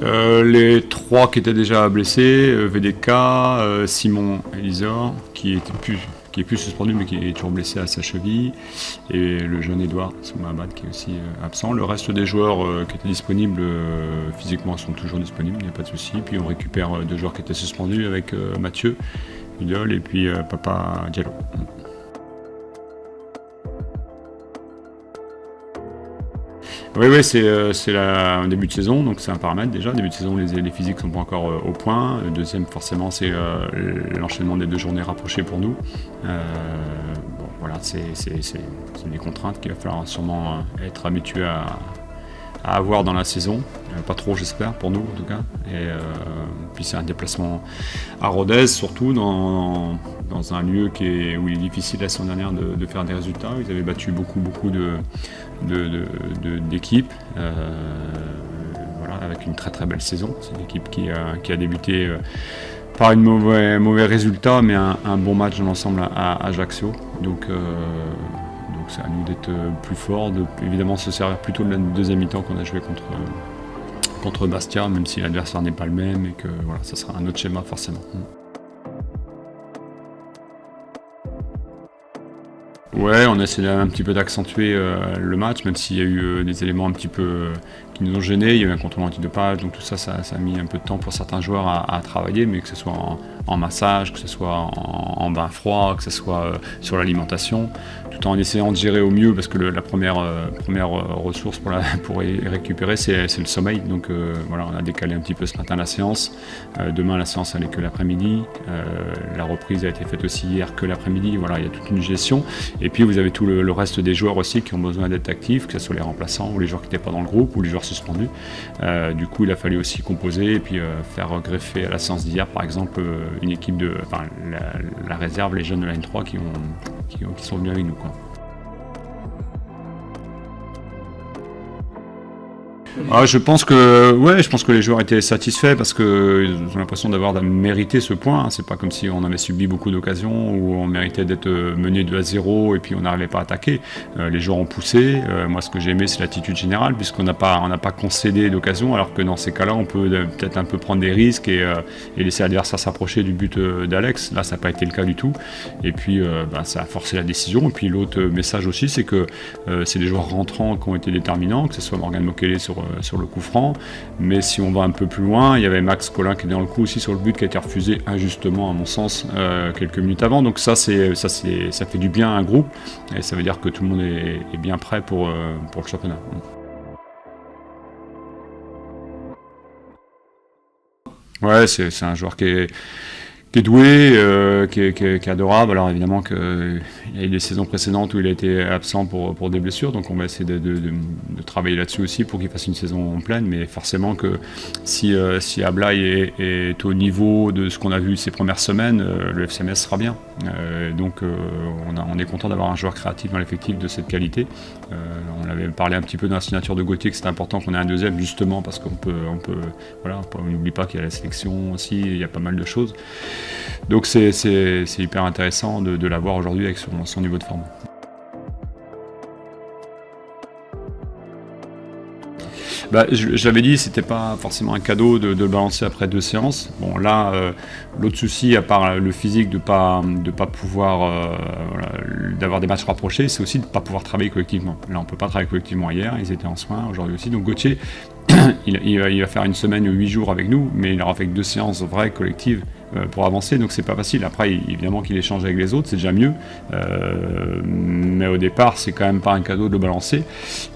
Les 3 qui étaient déjà blessés, VDK, Simon Elisor, qui est plus suspendu mais qui est toujours blessé à sa cheville, et le jeune Edouard Soumahabad qui est aussi absent. Le reste des joueurs qui étaient disponibles physiquement sont toujours disponibles, il n'y a pas de souci. Puis on récupère 2 joueurs qui étaient suspendus avec Mathieu Udol et puis Papa Diallo. Oui, c'est un début de saison, donc c'est un paramètre déjà. Début de saison, les physiques sont pas encore au point. Le deuxième, forcément, c'est l'enchaînement des 2 journées rapprochées pour nous. Bon, voilà, c'est des contraintes qu'il va falloir sûrement être habitué à avoir dans la saison. Pas trop, j'espère, pour nous en tout cas. Et puis c'est un déplacement à Rodez, surtout dans un lieu où il est difficile la semaine dernière de faire des résultats. Ils avaient battu beaucoup d'équipes, voilà, avec une très très belle saison. C'est une équipe qui a débuté par un mauvais résultat, mais un bon match dans l'ensemble à Ajaccio. Donc c'est à nous d'être plus forts, évidemment se servir plutôt de la deuxième mi-temps qu'on a joué contre Bastia, même si l'adversaire n'est pas le même et que voilà, ça sera un autre schéma forcément. Ouais, on a essayé un petit peu d'accentuer le match, même s'il y a eu des éléments un petit peu qui nous ont gênés. Il y a eu un contrôle antidopage, donc tout ça a mis un peu de temps pour certains joueurs à travailler, mais que ce soit en massage, que ce soit en bain froid, que ce soit sur l'alimentation, tout en essayant de gérer au mieux, parce que la première ressource pour y récupérer, c'est le sommeil. Donc voilà, on a décalé un petit peu ce matin la séance. Demain, la séance, elle est que l'après-midi. La reprise a été faite aussi hier que l'après-midi. Voilà, il y a toute une gestion. Et puis vous avez tout le reste des joueurs aussi qui ont besoin d'être actifs, que ce soit les remplaçants ou les joueurs qui n'étaient pas dans le groupe ou les joueurs suspendus. Du coup, il a fallu aussi composer et puis faire greffer à la séance d'hier, par exemple, une équipe la réserve, les jeunes de la N3 qui sont venus avec nous, quoi. Je pense que les joueurs étaient satisfaits parce qu'ils ont l'impression d'avoir mérité ce point. C'est pas comme si on avait subi beaucoup d'occasions ou on méritait d'être mené 2-0 et puis on n'arrivait pas à attaquer. Les joueurs ont poussé. Moi, ce que j'ai aimé, c'est l'attitude générale, puisqu'on n'a pas concédé d'occasion, alors que dans ces cas-là, on peut peut-être un peu prendre des risques et laisser l'adversaire s'approcher du but d'Alex. Là, ça n'a pas été le cas du tout. Et puis, ça a forcé la décision. Et puis, l'autre message aussi, c'est que c'est des joueurs rentrants qui ont été déterminants, que ce soit Morgan Mokele sur le coup franc, mais si on va un peu plus loin, il y avait Max Collin qui est dans le coup aussi sur le but qui a été refusé injustement à mon sens quelques minutes avant. Donc ça fait du bien à un groupe et ça veut dire que tout le monde est bien prêt pour le championnat. Ouais, c'est un joueur qui est doué, qui est adorable. Alors évidemment qu'il y a eu des saisons précédentes où il a été absent pour des blessures, donc on va essayer de travailler là-dessus aussi pour qu'il fasse une saison en pleine, mais forcément que si Ablaye est au niveau de ce qu'on a vu ces premières semaines, le FCMS sera bien. Donc on est content d'avoir un joueur créatif dans l'effectif de cette qualité. On avait parlé un petit peu dans la signature de Gauthier que c'était important qu'on ait un deuxième, justement parce qu'on n'oublie pas qu'il y a la sélection aussi, il y a pas mal de choses. Donc c'est hyper intéressant de l'avoir aujourd'hui avec son niveau de forme. Je l'avais dit, c'était pas forcément un cadeau de le balancer après 2 séances. Bon là, l'autre souci, à part le physique de pas pouvoir d'avoir des matchs rapprochés, c'est aussi de ne pas pouvoir travailler collectivement. Là, on peut pas travailler collectivement hier, ils étaient en soins aujourd'hui aussi. Donc Gauthier, il va faire une semaine ou 8 jours avec nous, mais il aura fait que 2 séances vraies collectives pour avancer, donc c'est pas facile. Après, évidemment qu'il échange avec les autres, c'est déjà mieux, mais au départ, c'est quand même pas un cadeau de le balancer.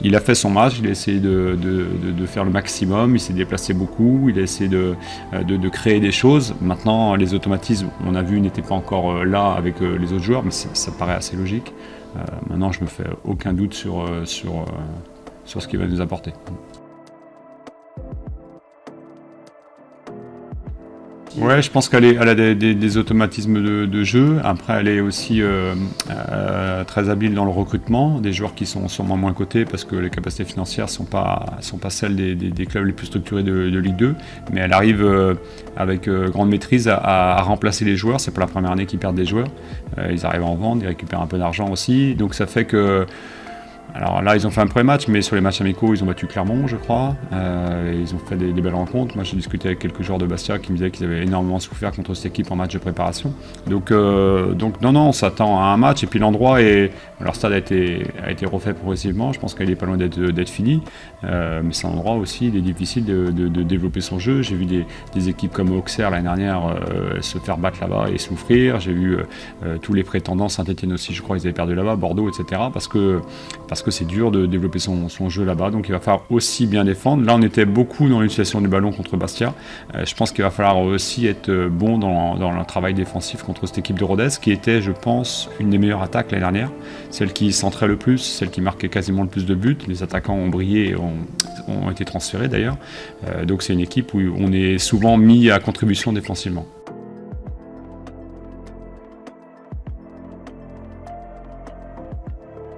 Il a fait son match, il a essayé de faire le maximum, il s'est déplacé beaucoup, il a essayé de créer des choses. Maintenant, les automatismes, on a vu, n'étaient pas encore là avec les autres joueurs, mais ça paraît assez logique. Maintenant, je me fais aucun doute sur ce qu'il va nous apporter. Ouais, je pense qu'elle a des automatismes de jeu. Après, elle est aussi très habile dans le recrutement, des joueurs qui sont sûrement moins cotés parce que les capacités financières sont pas celles des clubs les plus structurés de Ligue 2. Mais elle arrive avec grande maîtrise à remplacer les joueurs. C'est pas la première année qu'ils perdent des joueurs. Ils arrivent à en vendre, ils récupèrent un peu d'argent aussi. Donc ça fait que Alors là, ils ont fait un premier match, mais sur les matchs amicaux, ils ont battu Clermont, je crois. Ils ont fait des belles rencontres. Moi, j'ai discuté avec quelques joueurs de Bastia qui me disaient qu'ils avaient énormément souffert contre cette équipe en match de préparation. Donc non, on s'attend à un match. Et puis l'endroit, leur stade a été refait progressivement. Je pense qu'il n'est pas loin d'être fini. Mais c'est un endroit aussi, il est difficile de développer son jeu. J'ai vu des équipes comme Auxerre l'année dernière se faire battre là-bas et souffrir. J'ai vu tous les prétendants, Saint-Etienne aussi, je crois, ils avaient perdu là-bas, Bordeaux, etc. Parce que c'est dur de développer son jeu là-bas, donc il va falloir aussi bien défendre. Là, on était beaucoup dans l'utilisation du ballon contre Bastia. Je pense qu'il va falloir aussi être bon dans le travail défensif contre cette équipe de Rodez, qui était, je pense, une des meilleures attaques l'année dernière, celle qui centrait le plus, celle qui marquait quasiment le plus de buts. Les attaquants ont brillé et ont été transférés d'ailleurs. Donc c'est une équipe où on est souvent mis à contribution défensivement.